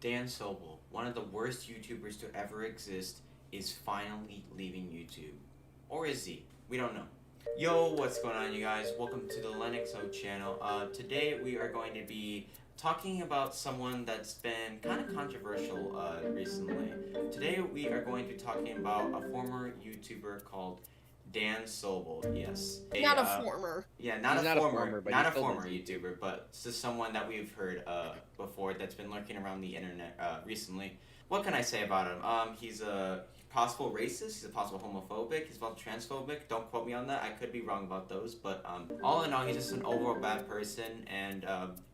Dan Soble, one of the worst YouTubers to ever exist, is finally leaving YouTube. Or is he? We don't know. Yo, what's going on, you guys? Welcome to the LinuxO channel. Today we are going to be talking about someone that's been kind of controversial recently. Today we are going to be talking about a former YouTuber called Dan Soble. Yes. Not a former. Yeah, He's not a former, but not he's a still former does YouTuber, but just someone that we've heard before that's been lurking around the internet recently. What can I say about him? He's a possible racist. He's a possible homophobic. He's possible transphobic. Don't quote me on that. I could be wrong about those, but all in all, he's just an overall bad person. And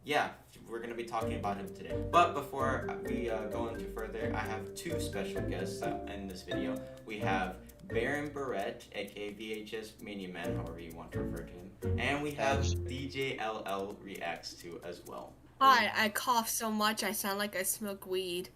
yeah, we're gonna be talking about him today. But before we go into further, I have two special guests in this video. We have Baron Barrett, aka VHS Mania Man, however you want to refer to him, and we have DJ LL Reacts to as well. Hi, I cough so much I sound like I smoke weed.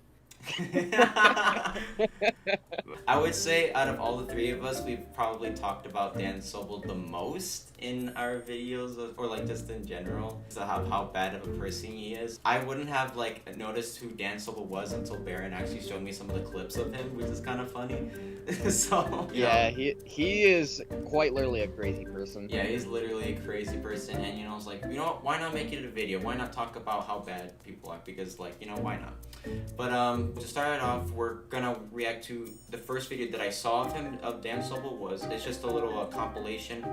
I would say out of all the three of us, we've probably talked about Dan Soble the most in our videos, or like just in general, so how bad of a person he is. I wouldn't have like noticed who Dan Soble was until Baron actually showed me some of the clips of him, which is kind of funny. So yeah, he is quite literally a crazy person. Yeah, he's literally a crazy person, and I was like, you know what, why not make it a video? Why not talk about how bad people are? Because like, why not? But to start it off, we're gonna react to the first video that I saw of him, of Dan Soble. It's just a little compilation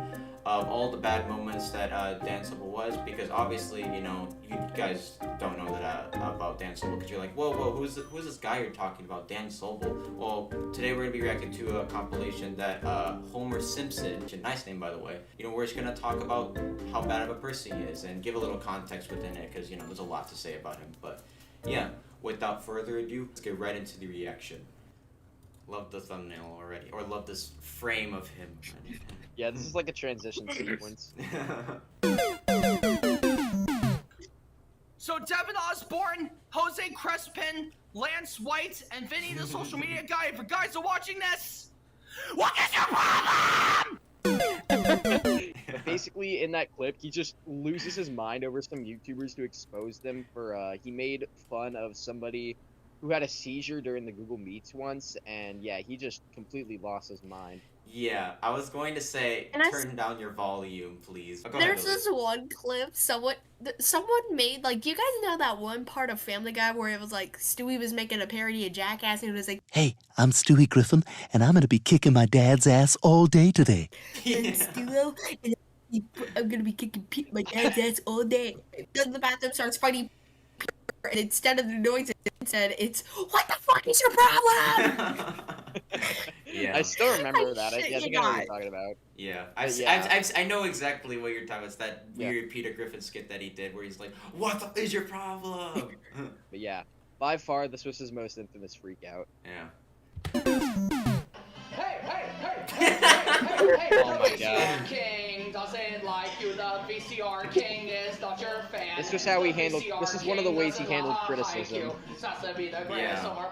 of all the bad moments that Dan Soble was, because obviously, you guys don't know that about Dan Soble, because you're like, whoa, who's this guy you're talking about, Dan Soble? Well, today we're gonna be reacting to a compilation that Homer Simpson, which is a nice name by the way, we're just gonna talk about how bad of a person he is and give a little context within it, because there's a lot to say about him. But yeah, without further ado, let's get right into the reaction. Love the thumbnail already, or love this frame of him. Yeah, this is like a transition sequence. So Devin Osborne, Jose Crespin, Lance White, and Vinny, the social media guy. If you guys are watching this, what is your problem? Basically, in that clip, he just loses his mind over some YouTubers to expose them for, he made fun of somebody who had a seizure during the Google Meets once, and yeah, he just completely lost his mind. Yeah, I was going to say, turn down your volume, please. Oh, There's this one clip someone made, like, do you guys know that one part of Family Guy where it was like Stewie was making a parody of Jackass and it was like, "Hey, I'm Stewie Griffin, and I'm gonna be kicking my dad's ass all day today." and Stewie, and I'm gonna be kicking my dad's ass all day. Then the bathroom starts fighting, and instead of the noise it said, it's, what the fuck is your problem? Yeah. I still remember that. I think I know what you're talking about. Yeah, I know exactly what you're talking about. It's that weird Peter Griffin skit that he did where he's like, what is your problem? But yeah, by far, this was his most infamous freak out. Yeah. Hey, Oh my god. King doesn't like you, the VCR King is not your fan. This was how he handled, this is one of the ways he handled criticism. Yeah.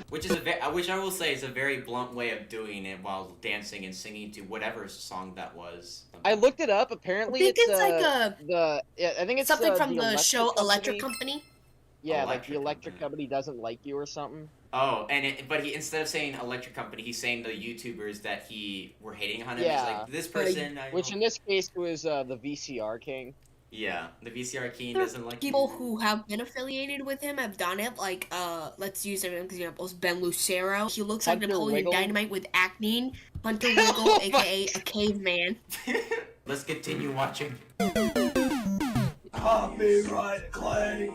Which I will say is a very blunt way of doing it while dancing and singing to whatever song that was. I looked it up. Apparently, I think it's I think it's something from the show Company. Electric Company. Yeah, like the electric company doesn't like you or something. Oh, but he, instead of saying electric company, he's saying the YouTubers that he were hating on him. Yeah. He's like, this person. Which in this case was the VCR King. Yeah, the VCR King There doesn't like people who have been affiliated with him have done it. Like, let's use him as examples. Ben Lucero. He looks like Hunter Napoleon Wiggle. Dynamite with acne. Hunter Wiggle, aka a caveman. Let's continue watching. Copyright claim.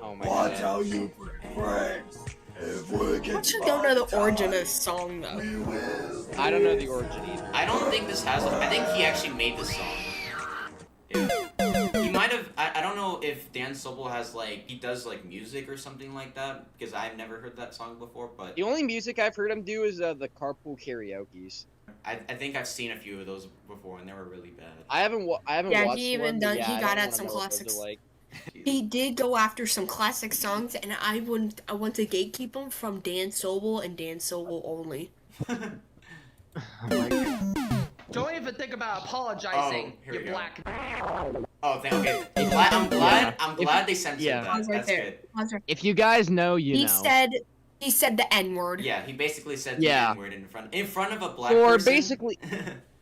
Oh my Watch god. how you break. If we get I actually don't know the origin of this song though. we will. I don't know the origin either. I don't think this has. I think he actually made this song. Yeah. He might have. I don't know if Dan Soble has he does music or something like that, because I've never heard that song before. But The only music I've heard him do is the carpool karaoke's. I think I've seen a few of those before, and they were really bad. I haven't Yeah, watched he even one, done. but He yeah, I got don't at wanna some know what those are classics. like. He did go after some classic songs, and I want to gatekeep them from Dan Soble and Dan Soble only. Oh my god. Don't even think about apologizing, here we you go. black. Oh, okay. I'm glad they censored Yeah. that. Pause right That's there. good. Pause right- If you guys know, you He know. said the N-word. Yeah, he basically said Yeah. the N-word in front of a black For person. basically-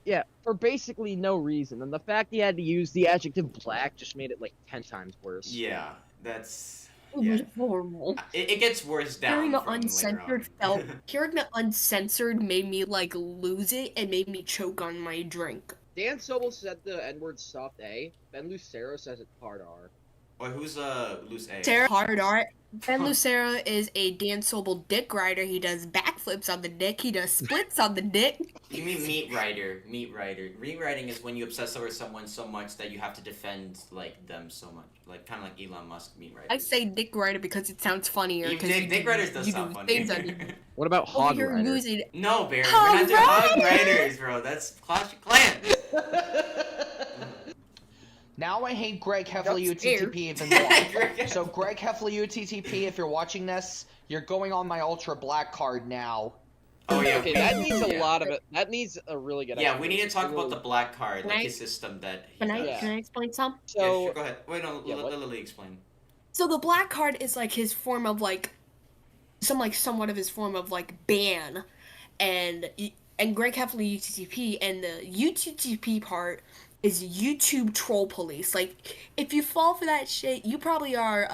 Yeah, for basically no reason, and the fact he had to use the adjective black just made it like 10 times worse. Yeah, that's It was horrible. it gets worse down Hearing the from uncensored later on. hearing the uncensored made me like lose it and made me choke on my drink. Dan Soble said the N-word soft A. Ben Lucero says it's hard R. Wait, who's loose A? Sarah hard art. Ben Lucero is a Dan Soble dick rider. He does backflips on the dick. He does splits on the dick. You mean meat writer? Meat writer. Meat writing is when you obsess over someone so much that you have to defend like them so much, like kind of like Elon Musk meat writer. I say dick rider because it sounds funnier. Dick writers does you sound do funny. things on you. What about Over hog here rider? using No, Bear, Hog we're not doing hog riders! riders, bro. That's Clash of Clans. Now I hate Greg Heffley That's fair. UTTP even more. So Greg Heffley UTTP, if you're watching this, you're going on my ultra black card now. Oh yeah. Okay, that needs a yeah. lot of it. That needs a really good. Yeah, we need to talk explanation. about the black card, Can like I- his system that. He Can I does. Yeah. can I explain some? Yeah, So sure, go ahead. Wait, no, Yeah, let what? Lily explain. So the black card is like his form of like somewhat of his form of like ban, and Greg Heffley UTTP, and the UTTP part is YouTube troll police. Like if you fall for that shit, you probably are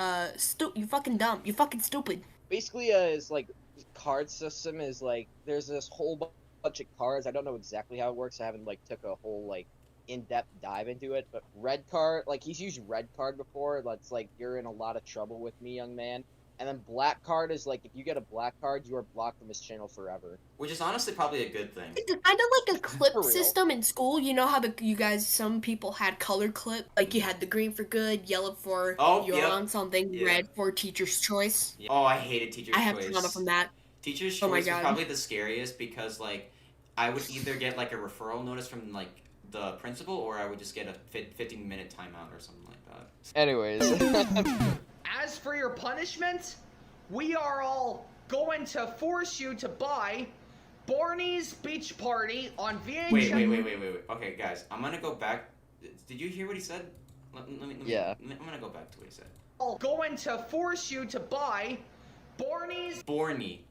you fucking dumb. You fucking stupid. basically, is like card system is like there's this whole bunch of cards. I don't know exactly how it works. I haven't like took a whole like in-depth dive into it. But red card, like he's used red card before. That's like you're in a lot of trouble with me, young man. And then black card is like if you get a black card, you are blocked from his channel forever. Which is honestly probably a good thing. It's kind of like a clip For real. system in school. You know how some people had color clip, like you had the green for good, yellow for Oh, you're yep. on something, Yeah. red for teacher's choice. Yeah. Oh, I hated Teacher's I have Choice. trauma from that. Teacher's Oh my Choice was God. probably the scariest because like I would either get like a referral notice from like the principal or I would just get a 15-minute timeout or something like that. Anyways, As for your punishment, we are all going to force you to buy Barney's Beach Party on VHS. Wait. Okay, guys, I'm gonna go back. Did you hear what he said? Let me, Yeah. I'm gonna go back to what he said. Going to force you to buy Barney's. Borny.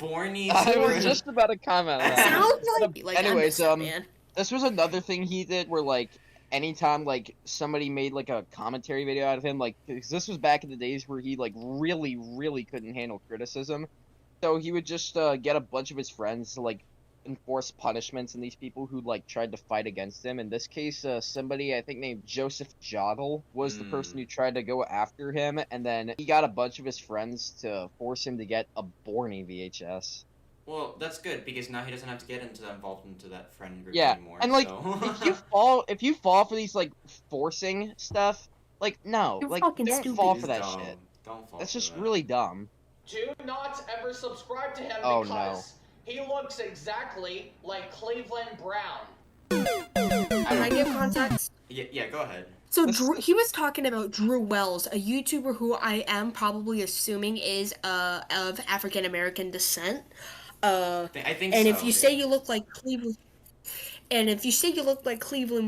I was just about to comment on that. Sounds like Anyways, I'm upset, man. This was another thing he did where like anytime like somebody made like a commentary video out of him, like 'cause this was back in the days where he like really couldn't handle criticism, so he would just get a bunch of his friends to like enforce punishments on these people who like tried to fight against him. In this case, somebody I think named Joseph Joggle was the person who tried to go after him, and then he got a bunch of his friends to force him to get a Borny VHS. Well, that's good because now he doesn't have to get involved into that friend group Yeah, anymore. and like so. if you fall for these like forcing stuff, like no, You're like fucking don't stupid. fall It's for that dumb. shit. Don't fall. That's for just that. really dumb. Do not ever subscribe to him Oh, because he looks exactly like Cleveland Brown. Can I give context? Yeah, go ahead. So he was talking about Drew Wells, a YouTuber who I am probably assuming is of African American descent. I think And so. if you say you look like Cleveland,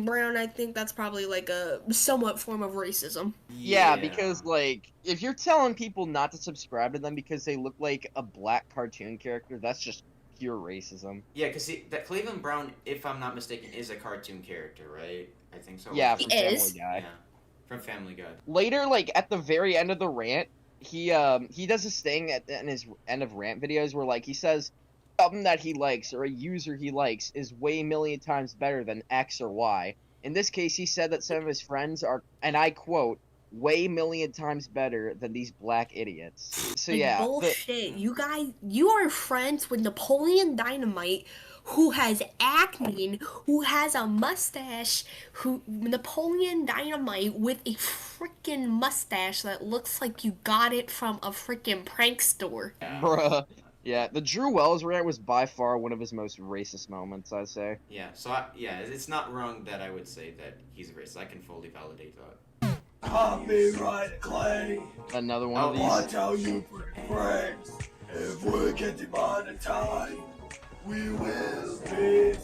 Brown, I think that's probably like a somewhat form of racism. Yeah, because like if you're telling people not to subscribe to them because they look like a black cartoon character, that's just pure racism. Yeah, because that Cleveland Brown, if I'm not mistaken, is a cartoon character, right? I think so. Yeah, He from Family is. Guy. Yeah, from Family Guy. Later, like at the very end of the rant, he does this thing in his end of rant videos where like he says something that he likes or a user he likes is way a million times better than X or Y. In this case, he said that some of his friends are, and I quote, way million times better than these black idiots. So Like, yeah, bullshit. You guys, you are friends with Napoleon Dynamite, who has acne, who has a mustache, Napoleon Dynamite with a freaking mustache that looks like you got it from a freaking prank store. Yeah. bruh. Yeah, the Drew Wells rant was by far one of his most racist moments, I'd say. Yeah. So it's not wrong that I would say that he's a racist. I can fully validate that. Copyright claim. Another one of I these. tell you, friends, if we get demonetized, we will be.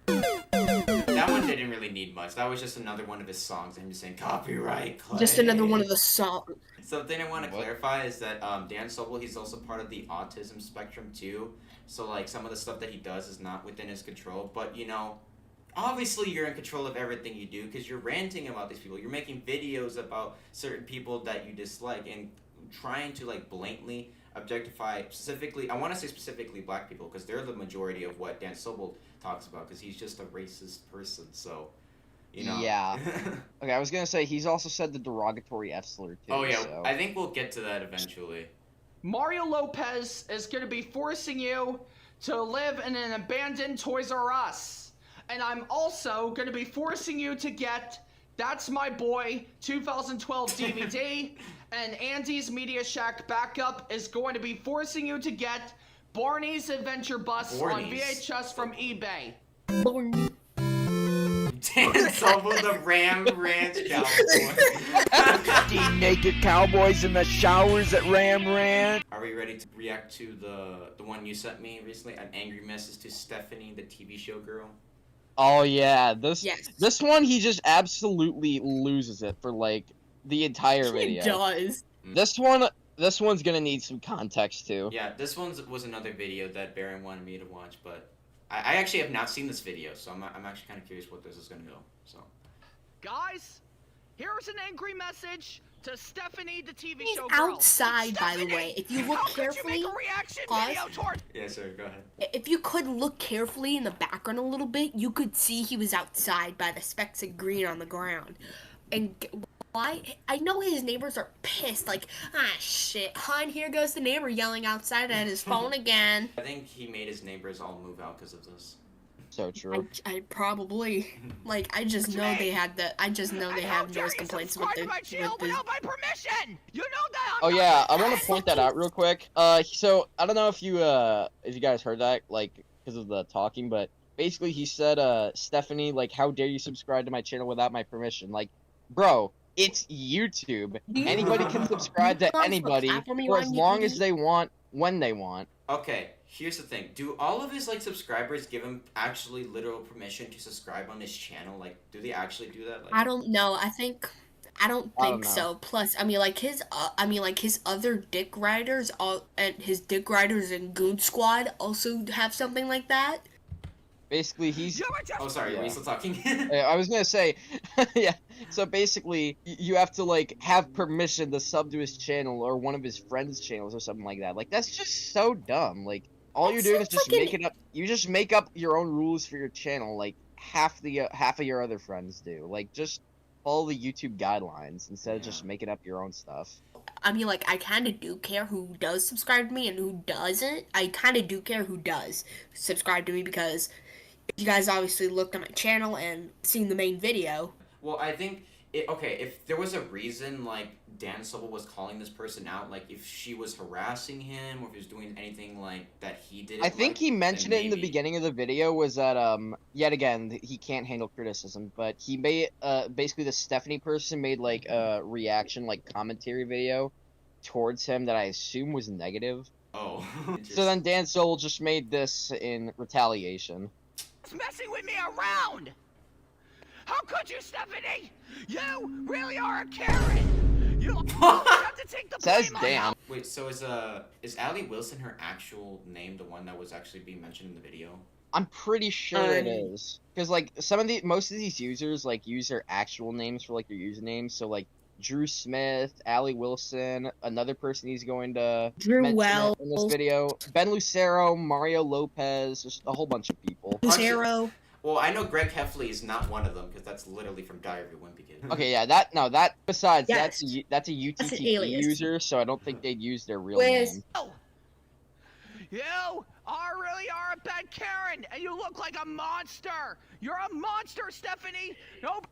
That one didn't really need much. That was just another one of his songs. I'm just saying copyright claim. Just another one of the songs. Something I want to What? clarify is that Dan Soble, he's also part of the autism spectrum too. So like some of the stuff that he does is not within his control. But you know, obviously you're in control of everything you do because you're ranting about these people. You're making videos about certain people that you dislike and trying to like blatantly objectify specifically. I want to say specifically black people because they're the majority of what Dan Soble talks about because he's just a racist person. So. You know. Yeah. Okay, I was gonna say he's also said the derogatory F slur too. Oh yeah, so. I think we'll get to that eventually. Mario Lopez is going to be forcing you to live in an abandoned Toys R Us. And I'm also going to be forcing you to get That's My Boy 2012 DVD. And Andy's Media Shack backup is going to be forcing you to get Barney's Adventure Bus on Barney's. VHS from eBay. Dan Soble, the Ram Ranch Cowboy. Naked cowboys in the showers at Ram Ranch. Are we ready to react to the one you sent me recently? An angry message to Stephanie, the TV show girl. Oh yeah, this Yes. this one he just absolutely loses it for like the entire He video. does. This one's gonna need some context too. Yeah, this one was another video that Baron wanted me to watch, but I actually have not seen this video, so I'm actually kind of curious what this is gonna go. So. Guys, here's an angry message to Stephanie, the TV He's show girl. outside, by the Stephanie, way. If you look how could carefully, you make a reaction pause. video toward Yeah, sir. Go ahead. if you could look carefully in the background a little bit, you could see he was outside by the specks of green on the ground. And why? I know his neighbors are pissed. Like, shit, hun, here goes the neighbor yelling outside at his phone again. I think he made his neighbors all move out because of this. So true. I probably, like, I just know they had the, I just know they have noise complaints with the, my channel without my permission. You know that. Oh yeah, I want to point that out real quick. So I don't know if you guys heard that, like, because of the talking, but basically he said, Stephanie, like, how dare you subscribe to my channel without my permission? Like, bro, it's YouTube. Anybody can subscribe to anybody for as long as they want, when they want. Okay, here's the thing. Do all of his like subscribers give him actually literal permission to subscribe on his channel? Like, do they actually do that? Like, I don't know. I don't think know. so. Plus, I mean, like his other dick riders, all and his dick riders and Goon Squad also have something like that. Basically, he's. Oh, sorry. Are we still talking? I was gonna say, yeah. So basically, you have to like have permission to sub to his channel or one of his friends' channels or something like that. Like that's just so dumb. Like all That you're doing is sounds just like making up. You just make up your own rules for your channel, like half of your other friends do. Like just follow the YouTube guidelines instead of just making up your own stuff. I mean, like, I kind of do care who does subscribe to me and who doesn't. I kind of do care who does subscribe to me because you guys obviously looked at my channel and seen the main video. Well, I think okay, if there was a reason like Dan Soble was calling this person out, like if she was harassing him or if he was doing anything like that he didn't I think like, he mentioned then it in the maybe- beginning of the video was that yet again he can't handle criticism, but he made basically the Stephanie person made like a reaction like commentary video towards him that I assume was negative. Oh. So then Dan Soble just made this in retaliation. It's messing with me around. How could you, Stephanie? You really are a Karen. You have to take the Says blame on Dan. how- Wait, so is Allie Wilson her actual name, the one that was actually being mentioned in the video? I'm pretty sure it is because like most of these users like use their actual names for like their usernames. So like Drew Smith, Allie Wilson, another person he's going to Drew mention Wells. in this video, Ben Lucero, Mario Lopez, just a whole bunch of people. Zero. Well, I know Greg Heffley is not one of them because that's literally from Diary of a Wimpy Kid. Okay, yeah, that besides Yes. that's a That's an UTT alias. user, so I don't think they'd use their real Where's- name. You really are a bad Karen, and you look like a monster. You're a monster, Stephanie. Nobody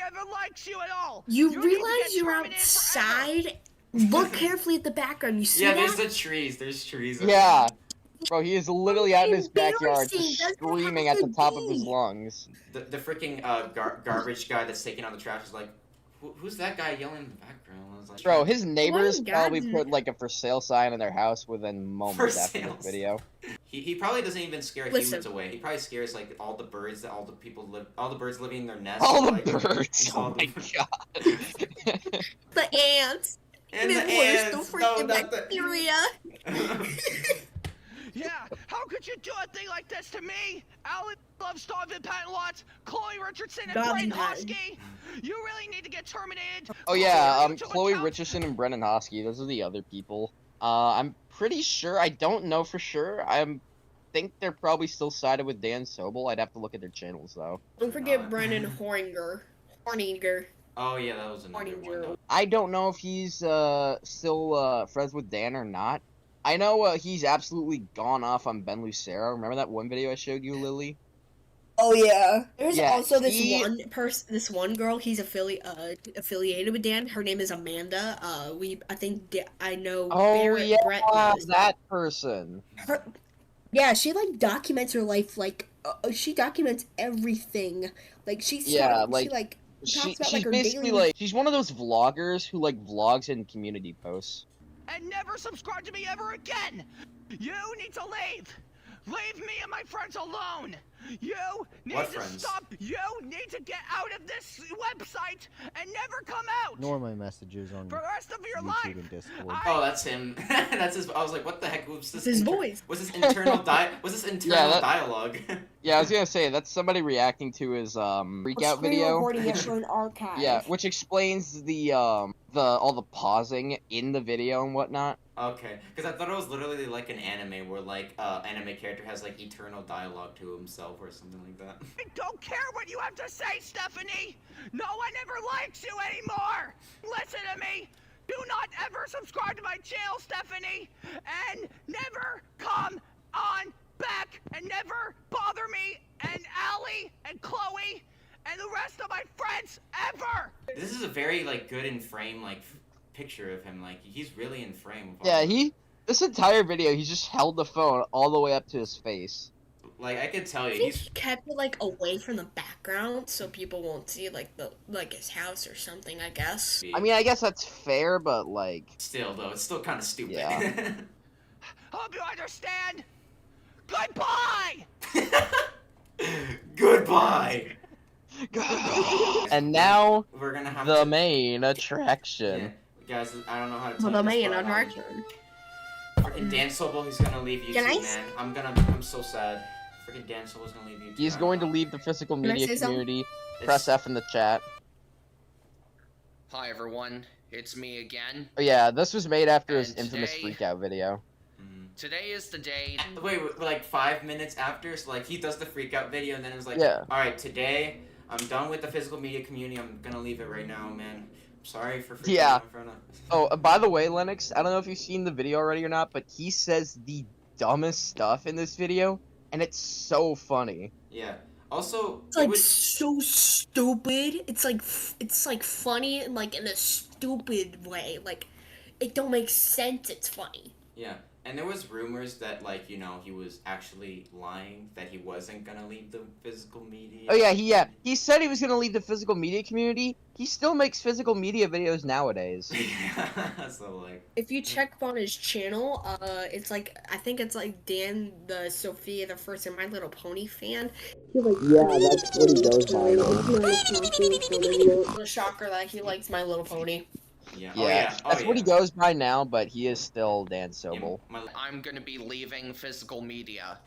ever likes you at all. You need to realize get you're terminated forever. outside? Look carefully at the background. You see Yeah, that? there's the trees. There's trees. Yeah, bro, he is literally out in his backyard, Embarrassing. just That's not screaming how at the it top of his be. lungs. The freaking garbage guy that's taking out the trash is like, who's that guy yelling in the background? I was like, Bro, his neighbors God. probably put like a for sale sign in their house within moments For after sale this video. He probably doesn't even scare Listen. humans away. He probably scares like all the birds that all the birds living in their nests. All the like, birds. all Oh the my birds. god. The ants. And Even the worse, ants. the No, freaking not the. bacteria. Yeah, how could you do a thing like this to me? Alan loves Donovan Patton, Chloe Richardson, and Donovan Brendan Patton. Hosky. You really need to get terminated. Oh yeah, Chloe, to Chloe account- Richardson and Brendan Hosky. Those are the other people. I'm pretty sure. I don't know for sure. Think they're probably still sided with Dan Soble. I'd have to look at their channels though. Don't forget Brendan Horninger. Oh yeah, that was another one. Though. I don't know if he's still friends with Dan or not. I know he's absolutely gone off on Ben Lucero. Remember that one video I showed you, Lily? Oh yeah. There's Yeah, also this he- one girl. He's affiliated with Dan. Her name is Amanda. I know. Oh Barrett yeah, Brett knows that person. Yeah, she like documents her life. Like she documents everything. Like she talks about like She's her basically daily. like she's one of those vloggers who like vlogs and community posts. And never subscribe to me ever again. You need to leave. Leave me and my friends alone. You need What to friends? stop. You need to get out of this website and never come out Ignore my messages on for the rest of your YouTube life. and Discord. Oh, that's him. That's his. I was like, what the heck was this? His voice. Was this internal dialogue? Yeah, I was gonna say that's somebody reacting to his freakout video. Recording it for an archive. Yeah, which explains the all the pausing in the video and whatnot. Okay, because I thought it was literally like an anime where like anime character has like eternal dialogue to himself or something like that. I don't care what you have to say, Stephanie. No one ever likes you anymore. Listen to me. Do not ever subscribe to my channel, Stephanie, and never come on back and never bother me and Allie and Chloe and the rest of my friends ever. This is a very like good in frame like picture of him. Like he's really in frame. With all Yeah, of this entire video he just held the phone all the way up to his face. Like I could tell I you, think he's he kept it like away from the background so people won't see like his house or something. I guess. I mean, I guess that's fair, but like still though, it's still kind of stupid. Yeah. Hope you understand. Goodbye. Goodbye. And now We're gonna have the to, main attraction. Yeah. Guys, I don't know how to tell Well, the this, main but, attraction. Freaking Dan Soble, he's gonna leave YouTube, Can I man. I'm so sad. Freaking Dan Soble's gonna leave YouTube. He's I going to don't know. leave the physical I media say something? community. It's- Press F in the chat. Hi everyone, it's me again. Oh yeah, this was made after his And infamous today- freakout video. Today is the day. Wait, like 5 minutes after, so like he does the freak out video, and then it's like, Yeah. all right, today I'm done with the physical media community. I'm gonna leave it right now, man. I'm sorry for freaking Yeah. out in front of. Oh, by the way, Lennox, I don't know if you've seen the video already or not, but he says the dumbest stuff in this video, and it's so funny. Yeah. Also, It's like so stupid. It's like funny and like in a stupid way. Like it don't make sense. It's funny. yeah. And there was rumors that like he was actually lying, that he wasn't gonna leave the physical media. Oh he said he was gonna leave the physical media community. He still makes physical media videos nowadays. Yeah. So like. If you check on his channel, it's like I think it's like Dan the Sophia the First and My Little Pony fan. He's like, Yeah, that's what he does by now. It's a shocker that he likes My Little Pony. Yeah. Yeah, Oh, yeah. Oh, that's yeah. what he goes by now, but he is still Dan Yeah, Soble. I'm gonna be leaving physical media.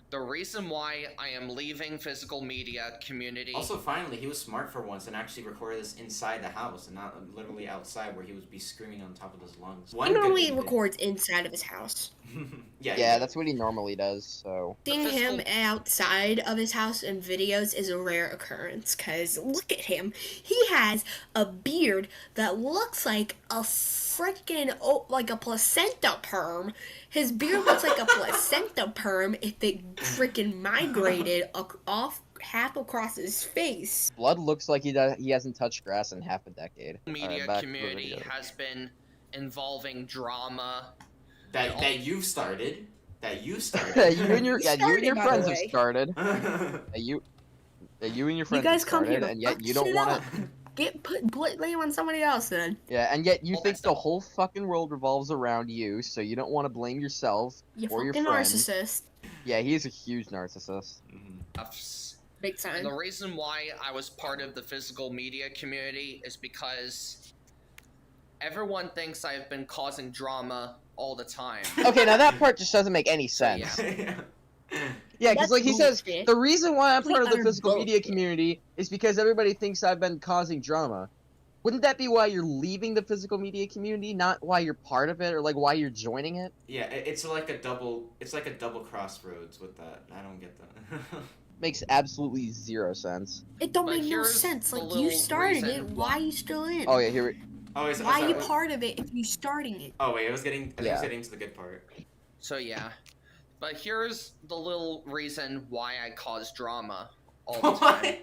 The reason why I am leaving physical media community. Also, finally, he was smart for once and actually recorded this inside the house and not literally outside where he would be screaming on top of his lungs. He One good normally thing he records inside of his house. did. Yeah. Yeah, that's what he normally does, so... Seeing him physical- outside of his house in videos is a rare occurrence, because look at him. He has a beard that looks like a freaking, like a placenta perm. His beard looks like a placenta perm if it freaking migrated off half across his face. Blood looks like he hasn't touched grass in half a decade. media Alright, back to the community video. has been involving drama. That you've started. That you Yeah, started. you and your Started, by the friends have way. started. That you and your friends guys have come started, here to and yet fuck you don't shit want up. to. blame on somebody else then. Yeah, and yet you Well, think that's the the- whole fucking world revolves around you, so you don't want to blame yourself You or your fucking friend. narcissist. Yeah, he is a huge narcissist. Big And time. the reason why I was part of the physical media community is because everyone thinks I've been causing drama all the time. Okay, now that part just doesn't make any So, sense. yeah. Yeah, because That's like he says, bullshit. the reason why I'm part of the Complete physical utter media bullshit. community is because everybody thinks I've been causing drama. Wouldn't that be why you're leaving the physical media community, not why you're part of it or like why you're joining it? Yeah, it's like a double crossroads with that. I don't get that. Makes absolutely zero sense. It don't But make no here's sense. the Like, you little started reason it. Why are you still in? Oh yeah, here we. Oh, is Why are you that- part of it if you starting it? Oh wait, I was getting Yeah. to the good part. So yeah. But here's the little reason why I cause drama all the time.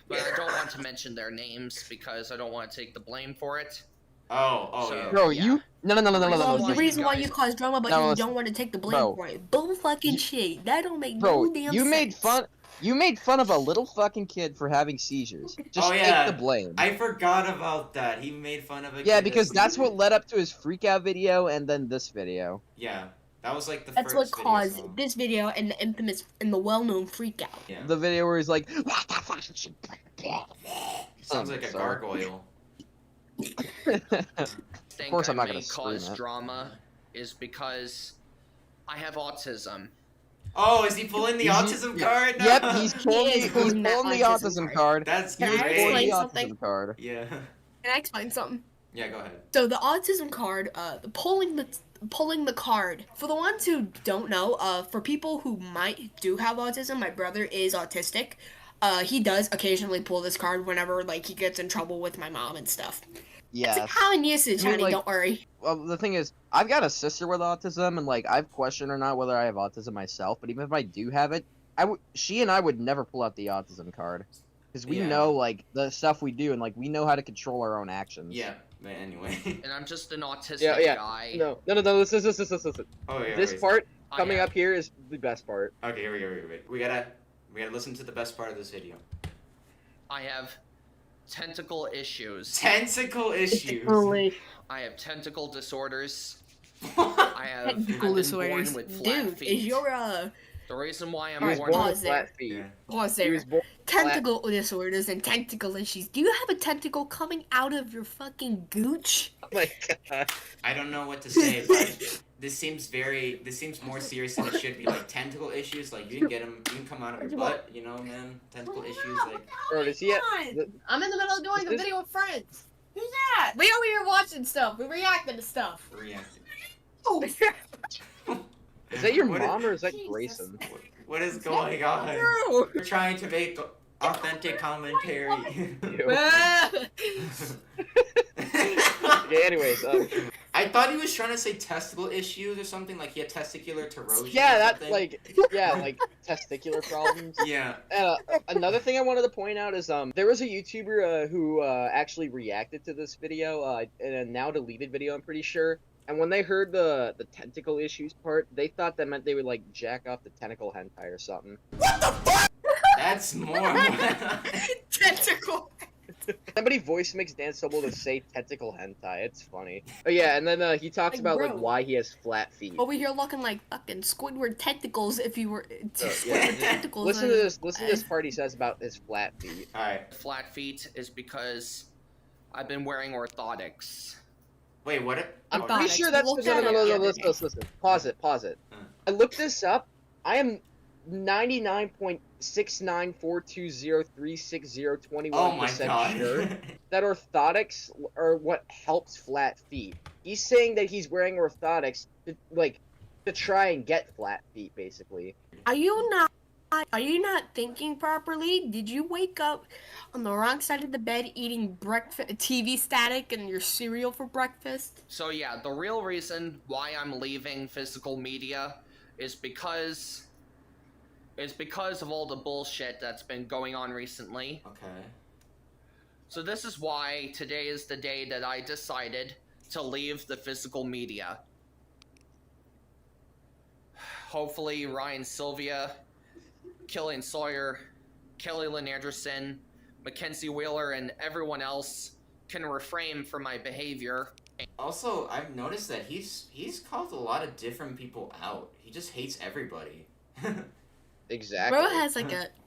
But I don't want to mention their names because I don't want to take the blame for it. Oh So- yeah. Bro, Yeah. you no. Well, why the you reason why guys- you cause drama, but No, you listen, don't want to take the blame bro, for it. Bull fucking you- shit. That don't make Bro, no damn you sense. made fun. You made fun of a little fucking kid for having seizures. Just Oh, yeah. take the blame. I forgot about that. He made fun of a Yeah, kid because that's what seizures. led up to his freak out video and then this video. Yeah, that was like the That's what first video I caused saw. this video and the infamous and the well-known freakout. Yeah. The video where he's like, "What the fuck?" Sounds like a Sorry. gargoyle. Think course I'm I not gonna may cause scream it. drama is because I have autism. Oh, is he pulling the He's- autism yeah. card? No. Yep, he's pulling, is he's pulling pulling that the autism autism card. That's Can I He's great. pulling the explain autism something? card. Yeah. Can I explain something? Yeah, go ahead. So the autism card, pulling the card. For the ones who don't know, for people who do have autism, my brother is autistic. He does occasionally pull this card whenever like he gets in trouble with my mom and stuff. Yes. It's a common usage, I mean, honey. like- Don't worry. Well, the thing is, I've got a sister with autism, and like I've questioned or not whether I have autism myself. But even if I do have it, she and I would never pull out the autism card because we Yeah. know like the stuff we do, and like we know how to control our own actions. Yeah, but anyway. And I'm just an autistic Yeah. guy. No. Listen. Oh yeah. This wait. part I coming have- up here is the best part. Okay, here we go. We gotta listen to the best part of this video. I have tentacle issues. Tentacle issues. I have tentacle disorders. What? I have Technical I've been disorders. born with flat Dude, feet. is your The reason why I'm He was Alright, born born pause with there. flat feet. Yeah. pause He there? was born Tentacle disorders and tentacle issues. Do you have a tentacle coming out of your fucking gooch? Oh my god. I don't know what to say, but this seems more serious than it should be. Like tentacle issues, like you can come out of your butt, you know, man. Tentacle issues, like Bro, does he have, I'm in the middle of doing Is a this- video with friends. Who's that? We over here watching stuff. We reacting to stuff. reacting. is that your What is- mom or is that Jesus. Grayson? What is going on? True. We're trying to make authentic commentary. Okay, anyways, I thought he was trying to say testicle issues or something, like he had testicular erosion. yeah, or that's something. like testicular problems. Yeah. Another thing I wanted to point out is there was a YouTuber who actually reacted to this video in a now deleted video, I'm pretty sure. And when they heard the tentacle issues part, they thought that meant they would like jack off the tentacle hentai or something. That's more. Tentacle. Somebody voice makes Dan Soble to say tentacle hentai. It's funny. Oh yeah, and then he talks Like, about like bro. why he has flat feet. Over here looking like fucking Squidward tentacles. If you were Squidward yeah. tentacles. Listen to this. Listen to this part he says about his flat feet. Alright. Flat feet is because I've been wearing orthotics. Wait, what? I'm oh, pretty Orthotics. sure that's Look no, that no, up no, the no, other listen. Pause it. Uh. I looked this up. I am 99.6942036036021% Oh my god. sure that orthotics are what helps flat feet. He's saying that he's wearing orthotics to try and get flat feet, basically. Are you not thinking properly? Did you wake up on the wrong side of the bed eating breakfast TV static and your cereal for breakfast? So yeah, the real reason why I'm leaving physical media is because of all the bullshit that's been going on recently. Okay. So this is why today is the day that I decided to leave the physical media. Hopefully Ryan Sylvia, Killian Sawyer, Kelly Lynn Anderson, Mackenzie Wheeler and everyone else can refrain from my behavior. Also, I've noticed that he's called a lot of different people out. He just hates everybody. Exactly.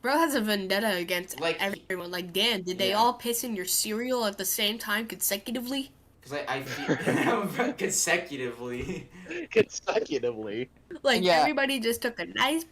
Bro has a vendetta against Like, everyone. Like, Dan, did they all piss in your cereal at the same time consecutively? Because I feel consecutively. Consecutively. Like, Yeah. everybody just took a nice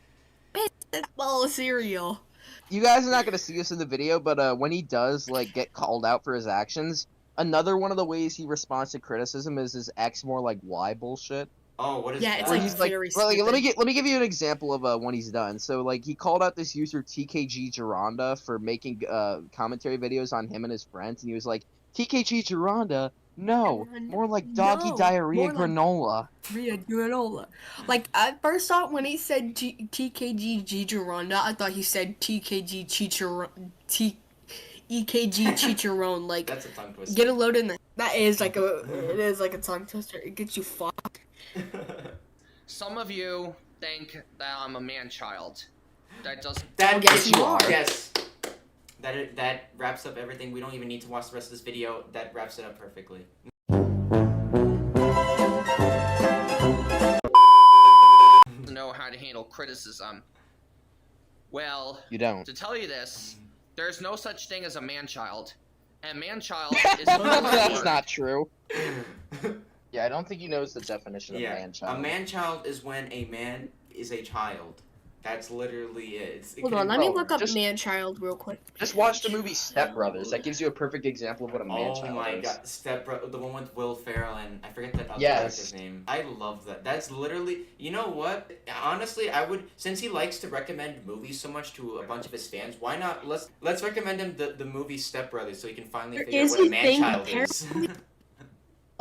piss in a bowl of cereal. You guys are not gonna see this in the video, but when he does like get called out for his actions, another one of the ways he responds to criticism is his X more like Y bullshit. Oh, what is Yeah, that? it's Where like he's like, very well, like, let stupid. me give you an example of one he's done. So like he called out this user TKG Geronda for making commentary videos on him and his friends, and he was like, TKG Geronda, no, more like doggy No, diarrhea more like granola. granola. Like, I first thought when he said TKG Gigeronda, I thought he said TKG Chicharron. EKG Chicharron. Like, That's a tongue twister. get a load in there. It is like a tongue twister. It gets you fucked. Some of you think that I'm a man-child. That doesn't. Yes, you are. Yes. That wraps up everything. We don't even need to watch the rest of this video. That wraps it up perfectly. Know how to handle criticism. Well, You don't. to tell you this, there's no such thing as a man-child. And man-child is That's not true. Yeah, I don't think he knows the definition of Yeah, man-child. a man-child is when a man is a child. That's literally it. Hold on, let me look up just- man-child real quick. Just watch the movie Step Brothers. That gives you a perfect example of what a Oh man-child my is. god, the one with Will Ferrell and I forget that other Yes. actor's name. I love that. That's literally, you know what? Honestly, I would, since he likes to recommend movies so much to a bunch of his fans, why not let's recommend him the movie Step Brothers so he can finally There figure out is what a a thing man-child is.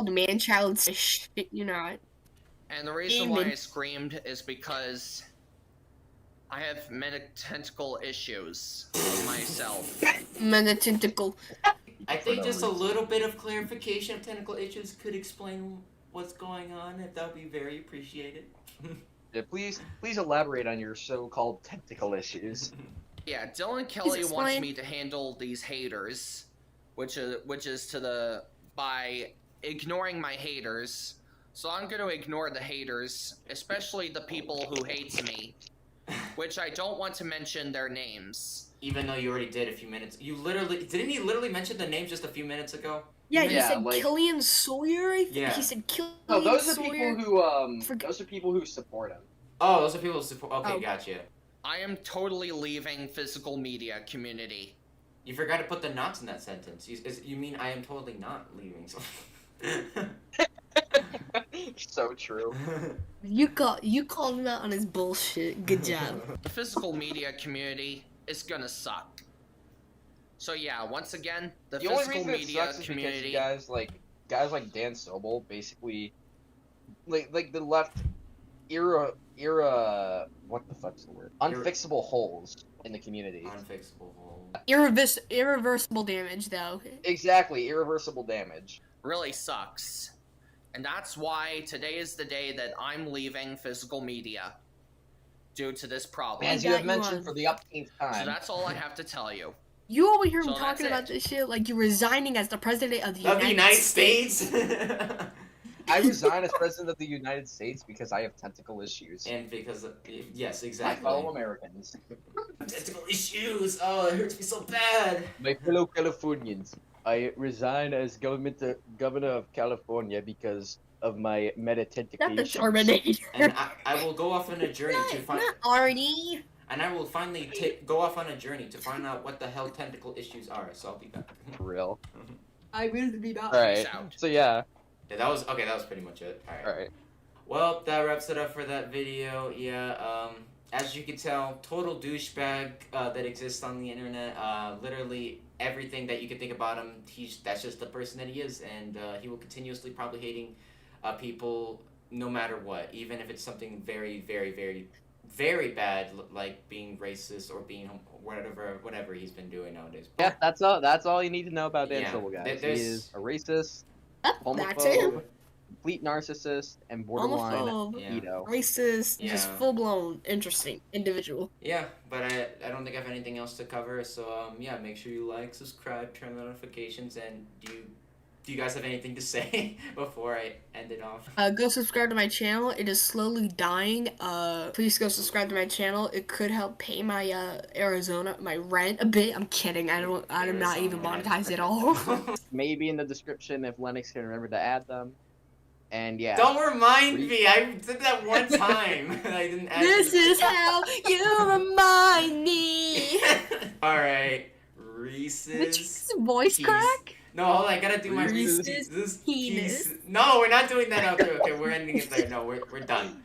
The man-child shit, you know it. And the reason why I screamed is because I have tentacle issues of myself. Tentacle. I think just a little bit of clarification of technical issues could explain what's going on, if that would be very appreciated. Yeah, please elaborate on your so-called tentacle issues. Yeah, Dylan Kelly wants explain. me to handle these haters, which is by ignoring my haters. So I'm going to ignore the haters, especially the people who hates me, which I don't want to mention their names. Even though you already did a few minutes. Didn't he literally mention the name just a few minutes ago? Yeah, he Yeah, said like- Killian Sawyer, I think. Yeah. He said Killian No, those are Sawyer. people who those are people who support him. Oh, those are people who support. Okay, Oh. gotcha. I am totally leaving physical media community. You forgot to put the nots in that sentence. You mean I am totally not leaving? So true. You called him out on his bullshit. Good job. The physical media community is gonna suck. So yeah, once again, the The only physical reason it media sucks is community. because guys like Dan Soble basically like the left era what the fuck's the word? Unfixable holes in the community. Unfixable hole. Irreversible damage, though. Exactly, irreversible damage. really sucks. And that's why today is the day that I'm leaving physical media due to this problem. As you have mentioned for the upteenth So time. that's all I have to tell you. You over here So talking that's about it. this shit like you're resigning as the president of the Of the United States. States. I resign as president of the United States because I have tentacle issues. And because of, yes, My exactly. fellow Americans. Tentacle issues. Oh, it hurts me so bad. My fellow Californians. I resign as governor of California because of my metatentications. Not the Terminator. And I will go off on a journey to find. Not Arnie. And I will finally go off on a journey to find out what the hell tentacle issues are. So I'll be back. For real. I will be back. Alright. Peace out. So yeah. Yeah, that was okay. That was pretty much it. All right. Alright. Well, that wraps it up for that video. Yeah. As you can tell, total douchebag that exists on the internet. Literally everything that you can think about him. That's just the person that he is, and he will continuously probably hating people no matter what, even if it's something very, very, very, very bad, like being racist or being whatever he's been doing nowadays. Yeah, that's all you need to know about Dan Yeah, Soble, guys. He there's- is a racist, That's it. homophobe, complete narcissist and borderline Homophobe, Yeah. pedo. racist, just Yeah. full blown interesting individual. Yeah, but I don't think I have anything else to cover. So yeah, make sure you like, subscribe, turn on notifications, and do you guys have anything to say before I end it off? Go subscribe to my channel. It is slowly dying. Please go subscribe to my channel. It could help pay my my rent a bit. I'm kidding. I'm not even Arizona. monetized at all. Maybe in the description if Lennox can remember to add them. And yeah. Don't remind me. I did that one time. I didn't. This is how you remind me. All right, Reese's. Which voice Peace. crack? No, hold on, I gotta do my Reese's Reese's penis. Peace. No, we're not doing that. Okay, we're ending it there. No, we're done.